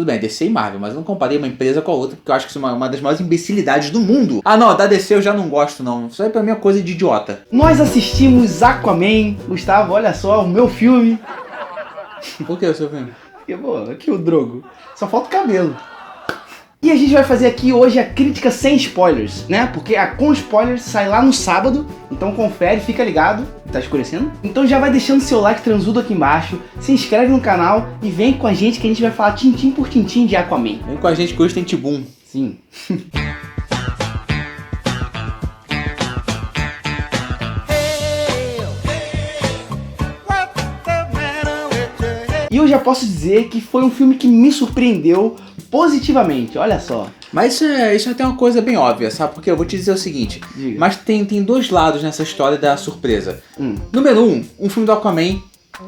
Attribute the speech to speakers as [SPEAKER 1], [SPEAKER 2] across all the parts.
[SPEAKER 1] Tudo bem, DC e Marvel, mas eu não comparei uma empresa com a outra, porque eu acho que isso é uma das maiores imbecilidades do mundo. Ah não, da DC eu já não gosto não, isso aí pra mim é coisa de idiota.
[SPEAKER 2] Nós assistimos Aquaman, Gustavo, olha só, o meu filme.
[SPEAKER 1] Por que o seu filme?
[SPEAKER 2] Porque, pô, aqui o Drogo, só falta o cabelo. E a gente vai fazer aqui hoje a crítica sem spoilers, né? Porque a com spoilers sai lá no sábado, então confere, fica ligado, tá escurecendo? Então já vai deixando seu like transudo aqui embaixo, se inscreve no canal e vem com a gente que a gente vai falar tintim por tintim de Aquaman.
[SPEAKER 1] Vem com a gente que hoje tem Tibum.
[SPEAKER 2] Sim. E eu já posso dizer que foi um filme que me surpreendeu positivamente, olha só.
[SPEAKER 1] Mas isso até é uma coisa bem óbvia, sabe? Porque eu vou te dizer o seguinte,
[SPEAKER 2] Diga.
[SPEAKER 1] mas tem dois lados nessa história da surpresa. Número um filme do Aquaman,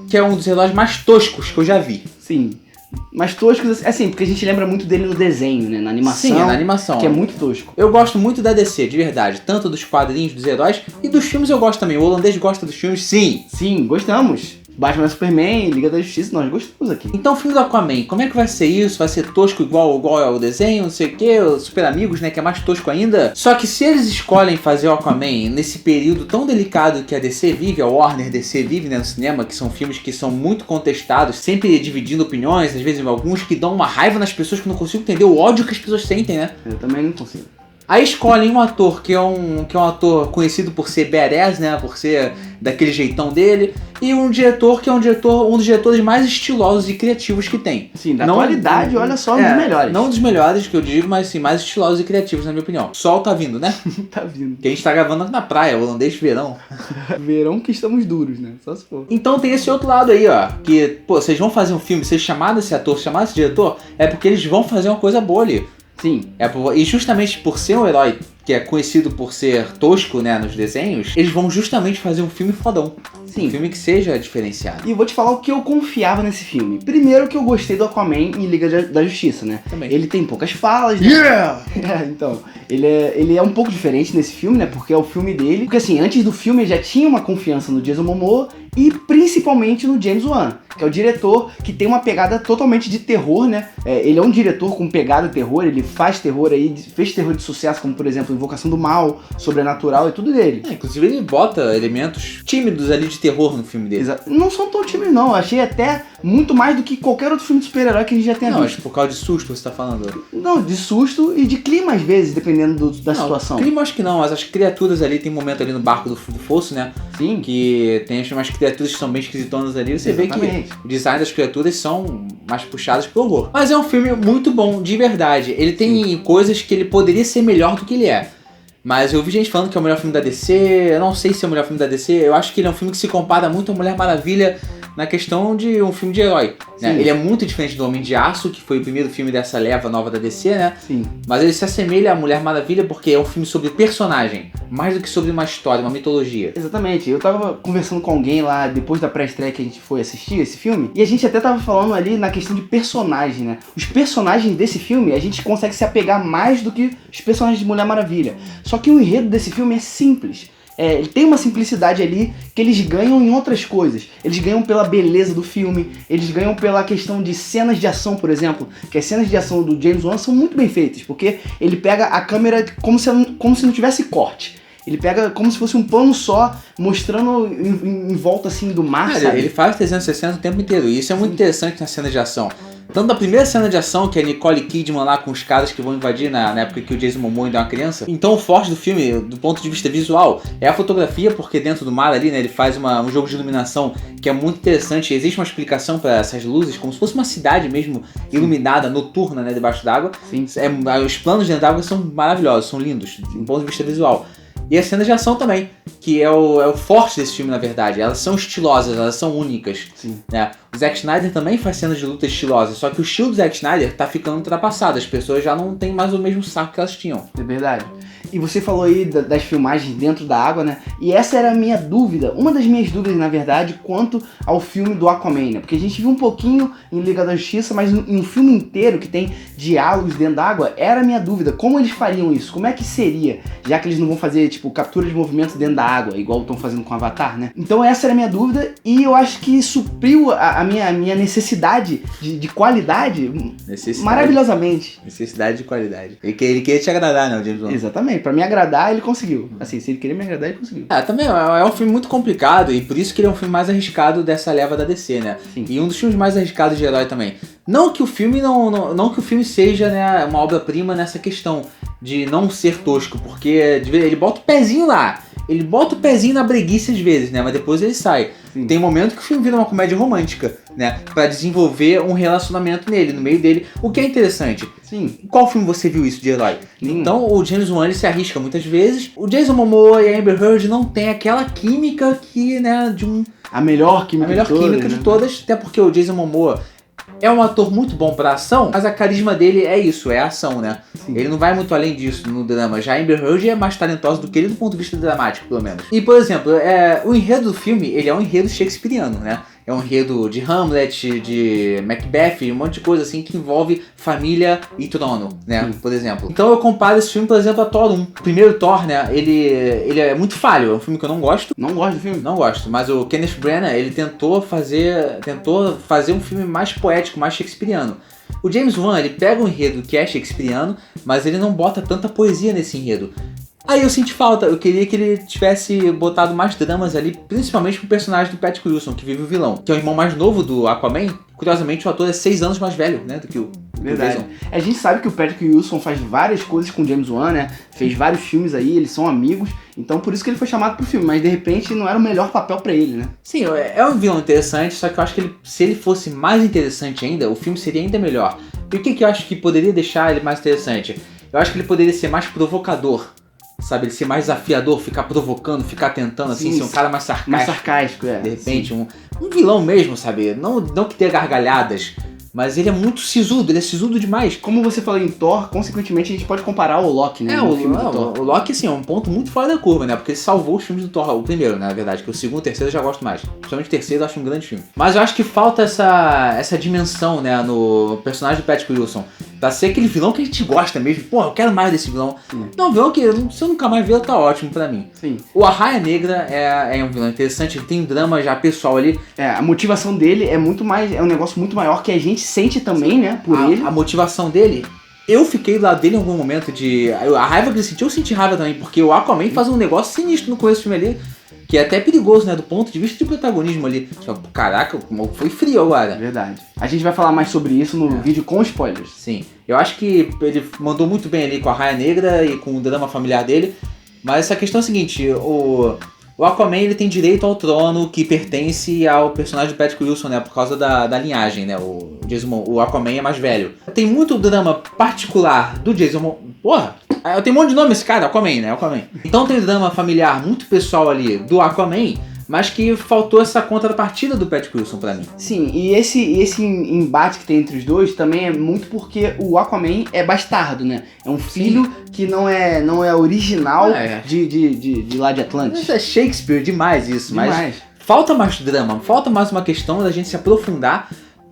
[SPEAKER 1] que é um dos heróis mais toscos que eu já vi.
[SPEAKER 2] Sim, mas toscos, assim, porque a gente lembra muito dele no desenho, né, na animação.
[SPEAKER 1] Sim, na animação.
[SPEAKER 2] Que é muito tosco.
[SPEAKER 1] Eu gosto muito da DC, de verdade, tanto dos quadrinhos, dos heróis, e dos filmes eu gosto também. O holandês gosta dos filmes, sim.
[SPEAKER 2] Sim, gostamos. Batman, Superman, Liga da Justiça, nós gostamos aqui.
[SPEAKER 1] Então o filme do Aquaman, como é que vai ser isso? Vai ser tosco igual ao desenho, não sei o que, Super Amigos, né, que é mais tosco ainda? Só que se eles escolhem fazer o Aquaman nesse período tão delicado que a DC vive, a Warner DC vive, né, no cinema, que são filmes que são muito contestados, sempre dividindo opiniões, às vezes alguns que dão uma raiva nas pessoas que eu não consigo entender o ódio que as pessoas sentem, né?
[SPEAKER 2] Eu também não consigo.
[SPEAKER 1] Aí escolhem um ator que é um ator conhecido por ser badass, né? Por ser daquele jeitão dele. E um diretor que é um dos diretores mais estilosos e criativos que tem.
[SPEAKER 2] Sim, da atualidade, olha só, um dos melhores.
[SPEAKER 1] Não dos melhores que eu digo, mas sim, mais estilosos e criativos, na minha opinião. Sol tá vindo, né?
[SPEAKER 2] Tá vindo.
[SPEAKER 1] Que a gente tá gravando na praia, holandês verão.
[SPEAKER 2] Verão que estamos duros, né? Só se for.
[SPEAKER 1] Então tem esse outro lado aí, ó. Que, pô, vocês vão fazer um filme, vocês chamaram esse ator, chamaram esse diretor, é porque eles vão fazer uma coisa boa ali.
[SPEAKER 2] Sim.
[SPEAKER 1] E justamente por ser um herói que é conhecido por ser tosco, né, nos desenhos, eles vão justamente fazer um filme fodão.
[SPEAKER 2] Sim.
[SPEAKER 1] Um filme que seja diferenciado.
[SPEAKER 2] E eu vou te falar o que eu confiava nesse filme. Primeiro que eu gostei do Aquaman em Liga da Justiça, né?
[SPEAKER 1] Também.
[SPEAKER 2] Ele tem poucas falas, né?
[SPEAKER 1] Yeah!
[SPEAKER 2] Então, ele é um pouco diferente nesse filme, né? Porque é o filme dele. Porque assim, antes do filme ele já tinha uma confiança no Jason Momoa e principalmente no James Wan, que é o diretor que tem uma pegada totalmente de terror, né? Ele é um diretor com pegada de terror, ele faz terror aí, fez terror de sucesso, como por exemplo Invocação do Mal, Sobrenatural e tudo dele.
[SPEAKER 1] Inclusive ele bota elementos tímidos ali de terror no filme dele.
[SPEAKER 2] Não são tão tímidos não, achei até muito mais do que qualquer outro filme de super-herói que a gente já tenha
[SPEAKER 1] Não,
[SPEAKER 2] visto.
[SPEAKER 1] mas por causa de susto você tá falando.
[SPEAKER 2] Não, de susto e de clima às vezes, dependendo da situação.
[SPEAKER 1] Clima acho que não, mas as criaturas ali, tem um momento ali no barco do fosso, né?
[SPEAKER 2] Sim.
[SPEAKER 1] Que tem umas criaturas que são bem esquisitonas ali, você vê que o design das criaturas são mais puxadas pro horror. Mas é um filme muito bom, de verdade. Ele tem coisas que ele poderia ser melhor do que ele é. Mas eu vi gente falando que é o melhor filme da DC, eu não sei se é o melhor filme da DC, eu acho que ele é um filme que se compara muito a Mulher Maravilha na questão de um filme de herói, né? Ele é muito diferente do Homem de Aço, que foi o primeiro filme dessa leva nova da DC, né?
[SPEAKER 2] Sim.
[SPEAKER 1] Mas ele se assemelha a Mulher Maravilha porque é um filme sobre personagem, mais do que sobre uma história, uma mitologia.
[SPEAKER 2] Exatamente, eu tava conversando com alguém lá depois da pré-estreia que a gente foi assistir esse filme, e a gente até tava falando ali na questão de personagem, né? Os personagens desse filme, a gente consegue se apegar mais do que os personagens de Mulher Maravilha. Só que o enredo desse filme é simples. Ele tem uma simplicidade ali que eles ganham em outras coisas. Eles ganham pela beleza do filme, eles ganham pela questão de cenas de ação, por exemplo, que as cenas de ação do James Wan são muito bem feitas, porque ele pega a câmera como se não tivesse corte. Ele pega como se fosse um plano só, mostrando em volta assim do mar, sabe?
[SPEAKER 1] Ele faz 360 o tempo inteiro, e isso é muito interessante na cena de ação. Tanto da primeira cena de ação, que é a Nicole Kidman lá com os caras que vão invadir na época que o Jason Momoa ainda é uma criança. Então o forte do filme, do ponto de vista visual, é a fotografia, porque dentro do mar ali, né, ele faz um jogo de iluminação que é muito interessante. Existe uma explicação para essas luzes, como se fosse uma cidade mesmo, iluminada, noturna, né, debaixo d'água.
[SPEAKER 2] Sim.
[SPEAKER 1] Os planos dentro d'água são maravilhosos, são lindos, do ponto de vista visual. E as cenas de ação também, que é o forte desse filme, na verdade. Elas são estilosas, elas são únicas.
[SPEAKER 2] Sim.
[SPEAKER 1] Né? O Zack Snyder também faz cenas de luta estilosas, só que o estilo do Zack Snyder tá ficando ultrapassado. As pessoas já não têm mais o mesmo saco que elas tinham.
[SPEAKER 2] É verdade. E você falou aí das filmagens dentro da água, né? E essa era a minha dúvida, uma das minhas dúvidas, na verdade, quanto ao filme do Aquaman, né? Porque a gente viu um pouquinho em Liga da Justiça, mas em um filme inteiro que tem diálogos dentro da água, era a minha dúvida. Como eles fariam isso? Como é que seria? Já que eles não vão fazer, tipo, captura de movimentos dentro da água, igual estão fazendo com o Avatar, né? Então essa era a minha dúvida e eu acho que supriu a minha necessidade de qualidade maravilhosamente.
[SPEAKER 1] Necessidade de qualidade. Ele queria te agradar, né, o James Wan?
[SPEAKER 2] Exatamente. Pra me agradar, ele conseguiu. Assim, se ele queria me agradar, ele conseguiu.
[SPEAKER 1] Também é um filme muito complicado e por isso que ele é um filme mais arriscado dessa leva da DC, né?
[SPEAKER 2] Sim.
[SPEAKER 1] E um dos filmes mais arriscados de herói também. Não que o filme não que o filme seja, né, uma obra-prima nessa questão de não ser tosco, porque ele bota o pezinho lá. Ele bota o pezinho na breguice às vezes, né? Mas depois ele sai.
[SPEAKER 2] Sim.
[SPEAKER 1] Tem momento que o filme vira uma comédia romântica, né? Pra desenvolver um relacionamento nele, no meio dele. O que é interessante.
[SPEAKER 2] Sim.
[SPEAKER 1] Qual filme você viu isso de herói?
[SPEAKER 2] Nenhum.
[SPEAKER 1] Então o James Wan ele se arrisca muitas vezes. O Jason Momoa e a Amber Heard não tem aquela química que, né,
[SPEAKER 2] a melhor química
[SPEAKER 1] de todas. Até porque o Jason Momoa é um ator muito bom pra ação, mas a carisma dele é isso, é a ação, né?
[SPEAKER 2] Sim.
[SPEAKER 1] Ele não vai muito além disso no drama. Já a Amber Heard é mais talentosa do que ele do ponto de vista dramático, pelo menos. E, por exemplo, o enredo do filme, ele é um enredo shakespeariano, né? É um enredo de Hamlet, de Macbeth, um monte de coisa assim que envolve família e trono, né?
[SPEAKER 2] Sim.
[SPEAKER 1] Por exemplo. Então eu comparo esse filme, por exemplo, a Thor 1. O primeiro Thor, né? Ele é muito falho. É um filme que eu não gosto.
[SPEAKER 2] Não gosto do filme?
[SPEAKER 1] Não gosto. Mas o Kenneth Branagh, ele tentou fazer um filme mais poético, mais shakespeariano. O James Wan, ele pega um enredo que é shakespeariano, mas ele não bota tanta poesia nesse enredo. Aí eu senti falta, eu queria que ele tivesse botado mais dramas ali, principalmente pro personagem do Patrick Wilson, que vive o vilão, que é o irmão mais novo do Aquaman. Curiosamente, o ator é 6 anos mais velho, né, do que o
[SPEAKER 2] Verdade. A gente sabe que o Patrick Wilson faz várias coisas com o James Wan, né? Fez vários filmes aí, eles são amigos, então por isso que ele foi chamado pro filme, mas de repente não era o melhor papel pra ele, né?
[SPEAKER 1] Sim, é um vilão interessante, só que eu acho que se ele fosse mais interessante ainda, o filme seria ainda melhor. E o que eu acho que poderia deixar ele mais interessante? Eu acho que ele poderia ser mais provocador. Sabe, ele ser mais desafiador, ficar provocando, ficar tentando, assim, ser um cara mais sarcástico.
[SPEAKER 2] Mais sarcástico,
[SPEAKER 1] de repente, um vilão mesmo, sabe? Não que tenha gargalhadas, mas ele é muito sisudo, ele é sisudo demais.
[SPEAKER 2] Como você falou em Thor, consequentemente a gente pode comparar ao Loki, né?
[SPEAKER 1] O Loki, assim, é um ponto muito fora da curva, né? Porque ele salvou os filmes do Thor, o primeiro, né, na verdade, que o segundo e o terceiro eu já gosto mais. Principalmente o terceiro eu acho um grande filme. Mas eu acho que falta essa dimensão, né, no personagem do Patrick Wilson. Pra ser aquele vilão que a gente gosta mesmo. Pô, eu quero mais desse vilão. Sim. Não, um vilão que se eu nunca mais ver, tá ótimo pra mim.
[SPEAKER 2] Sim.
[SPEAKER 1] O Arraia Negra é um vilão interessante, ele tem um drama já pessoal ali.
[SPEAKER 2] A motivação dele é muito mais, é um negócio muito maior que a gente sente também, né, por ele.
[SPEAKER 1] A motivação dele, eu fiquei do lado dele em algum momento a raiva que ele sentiu, eu senti raiva também, porque o Aquaman faz um negócio sinistro no começo do filme ali, que é até perigoso, né, do ponto de vista de protagonismo ali. Caraca, foi frio agora.
[SPEAKER 2] Verdade. A gente vai falar mais sobre isso no vídeo com spoilers.
[SPEAKER 1] Sim. Eu acho que ele mandou muito bem ali com a Arraia Negra e com o drama familiar dele, mas essa questão é a seguinte, o Aquaman, ele tem direito ao trono que pertence ao personagem do Patrick Wilson, né, por causa da linhagem, né, o Aquaman é mais velho. Tem muito drama particular do Jason... Porra! Tem um monte de nome esse cara, Aquaman, né? Aquaman. Então tem drama familiar muito pessoal ali do Aquaman, mas que faltou essa contrapartida do Patrick Wilson pra mim.
[SPEAKER 2] Sim, e esse embate que tem entre os dois também é muito porque o Aquaman é bastardo, né? É um filho que não é original de lá de Atlantis.
[SPEAKER 1] Isso é Shakespeare demais isso, mas falta mais drama, falta mais uma questão da gente se aprofundar.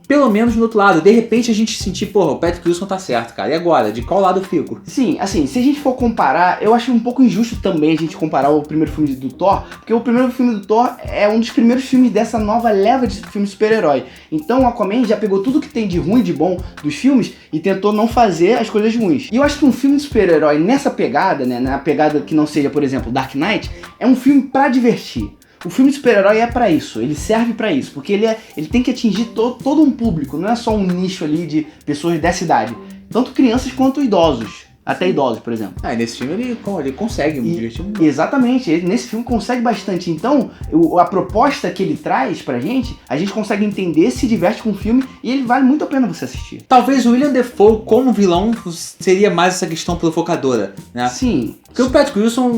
[SPEAKER 1] Pelo menos no outro lado, de repente a gente sentir, porra, o Patrick Wilson tá certo, cara. E agora? De qual lado eu fico?
[SPEAKER 2] Sim, assim, se a gente for comparar, eu acho um pouco injusto também a gente comparar o primeiro filme do Thor, porque o primeiro filme do Thor é um dos primeiros filmes dessa nova leva de filmes super-herói. Então o Aquaman já pegou tudo que tem de ruim e de bom dos filmes e tentou não fazer as coisas ruins. E eu acho que um filme de super-herói nessa pegada, né, na pegada que não seja, por exemplo, Dark Knight, é um filme pra divertir. O filme de super-herói é pra isso, ele serve pra isso, porque ele tem que atingir todo um público, não é só um nicho ali de pessoas dessa idade, tanto crianças quanto idosos, até idosos, por exemplo.
[SPEAKER 1] Nesse filme ele consegue me divertir muito.
[SPEAKER 2] Exatamente, ele nesse filme consegue bastante, então a proposta que ele traz pra gente, a gente consegue entender, se diverte com o filme e ele vale muito a pena você assistir.
[SPEAKER 1] Talvez o William Dafoe como vilão seria mais essa questão provocadora, né?
[SPEAKER 2] Sim.
[SPEAKER 1] Porque o Patrick Wilson,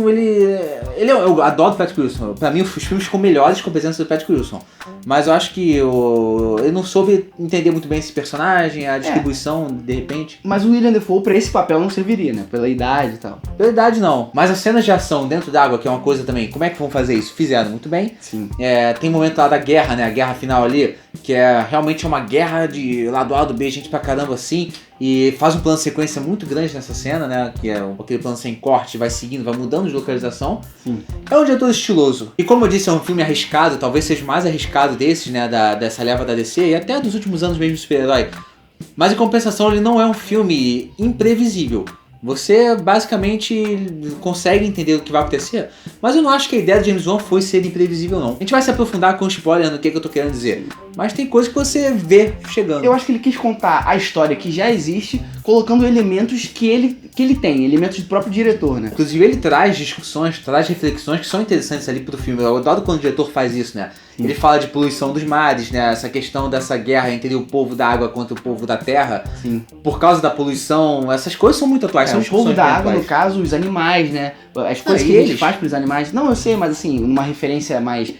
[SPEAKER 1] eu adoro o Patrick Wilson. Pra mim, os filmes ficam melhores com a presença do Patrick Wilson. Mas eu acho que ele não soube entender muito bem esse personagem, a distribuição, de repente.
[SPEAKER 2] Mas o William Dafoe, pra esse papel, não serviria, né? Pela idade e tal.
[SPEAKER 1] Pela idade, não. Mas as cenas de ação dentro d'água, que é uma coisa também, como é que vão fazer isso? Fizeram muito bem.
[SPEAKER 2] Sim.
[SPEAKER 1] Tem um momento lá da guerra, né? A guerra final ali, que é realmente uma guerra de lado A, lado B, gente pra caramba assim. E faz um plano de sequência muito grande nessa cena, né? Que é aquele plano sem corte, vai seguindo, vai mudando de localização.
[SPEAKER 2] Sim.
[SPEAKER 1] É um diretor estiloso. E como eu disse, é um filme arriscado, talvez seja o mais arriscado desses, né? Dessa leva da DC e até dos últimos anos mesmo de super-herói. Mas em compensação, ele não é um filme imprevisível. Você basicamente consegue entender o que vai acontecer, mas eu não acho que a ideia de James Wan foi ser imprevisível, não. A gente vai se aprofundar com spoiler no que eu tô querendo dizer, mas tem coisas que você vê chegando.
[SPEAKER 2] Eu acho que ele quis contar a história que já existe, colocando elementos que ele tem, elementos do próprio diretor, né?
[SPEAKER 1] Inclusive ele traz discussões, traz reflexões que são interessantes ali pro filme. Eu adoro quando o diretor faz isso, né? Sim. Ele fala de poluição dos mares, né? Essa questão dessa guerra entre o povo da água contra o povo da terra.
[SPEAKER 2] Sim.
[SPEAKER 1] Por causa da poluição, essas coisas são muito atuais. São
[SPEAKER 2] o povo da água, no caso, os animais, né? As coisas que a gente faz pros animais. Não, eu sei, mas assim, numa referência mais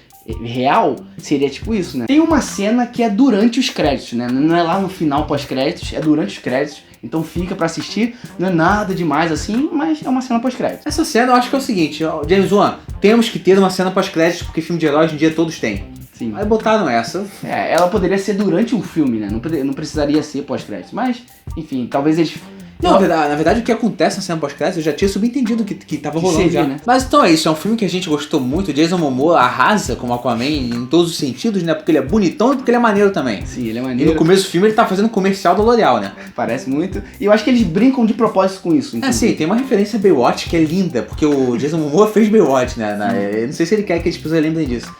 [SPEAKER 2] real, seria tipo isso, né? Tem uma cena que é durante os créditos, né? Não é lá no final pós-créditos, é durante os créditos. Então fica pra assistir, não é nada demais assim, mas é uma cena pós-crédito.
[SPEAKER 1] Essa cena eu acho que é o seguinte, James Wan, temos que ter uma cena pós-crédito, porque filme de herói hoje em dia todos têm.
[SPEAKER 2] Sim.
[SPEAKER 1] Aí botaram essa.
[SPEAKER 2] Ela poderia ser durante o filme, né? Não precisaria ser pós-crédito. Mas, enfim, talvez eles...
[SPEAKER 1] Não, na verdade o que acontece na cena pós-crédito eu já tinha subentendido que tava rolando já.
[SPEAKER 2] Né?
[SPEAKER 1] Mas então é isso, é um filme que a gente gostou muito. Jason Momoa arrasa como Aquaman em todos os sentidos, né? Porque ele é bonitão e porque ele é maneiro também.
[SPEAKER 2] Sim, ele é maneiro.
[SPEAKER 1] E no começo do filme ele tá fazendo comercial da L'Oréal, né?
[SPEAKER 2] Parece muito. E eu acho que eles brincam de propósito com isso.
[SPEAKER 1] Sim, tem uma referência a Baywatch que é linda, porque o Jason Momoa fez Baywatch, né? Eu não sei se ele quer que as pessoas lembrem disso.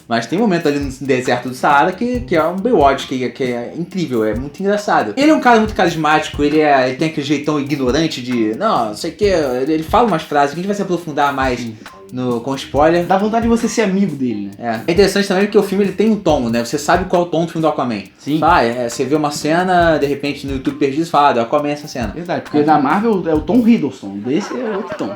[SPEAKER 1] Mas tem um momento ali no deserto do Saara que é um Baywatch, que é incrível, é muito engraçado. Ele é um cara muito carismático, ele tem aquele jeitão ignorante de... Não sei o que, ele fala umas frases que a gente vai se aprofundar mais com spoiler.
[SPEAKER 2] Dá vontade de você ser amigo dele, né?
[SPEAKER 1] É interessante também porque o filme ele tem um tom, né? Você sabe qual é o tom do filme do Aquaman.
[SPEAKER 2] Sim.
[SPEAKER 1] Você vê uma cena, de repente no YouTube perdido, fala, do Aquaman essa cena.
[SPEAKER 2] Verdade, porque da Marvel é o Tom Hiddleston, desse é outro tom.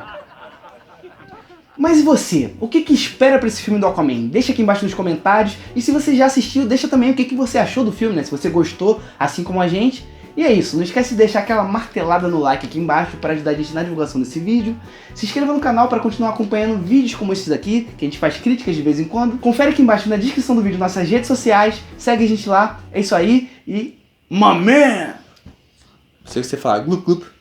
[SPEAKER 2] Mas e você? O que espera pra esse filme do Aquaman? Deixa aqui embaixo nos comentários. E se você já assistiu, deixa também o que você achou do filme, né? Se você gostou, assim como a gente. E é isso, não esquece de deixar aquela martelada no like aqui embaixo para ajudar a gente na divulgação desse vídeo. Se inscreva no canal para continuar acompanhando vídeos como esses aqui, que a gente faz críticas de vez em quando. Confere aqui embaixo na descrição do vídeo nossas redes sociais. Segue a gente lá. É isso aí e... My man!
[SPEAKER 1] Sei que você fala, glup glup.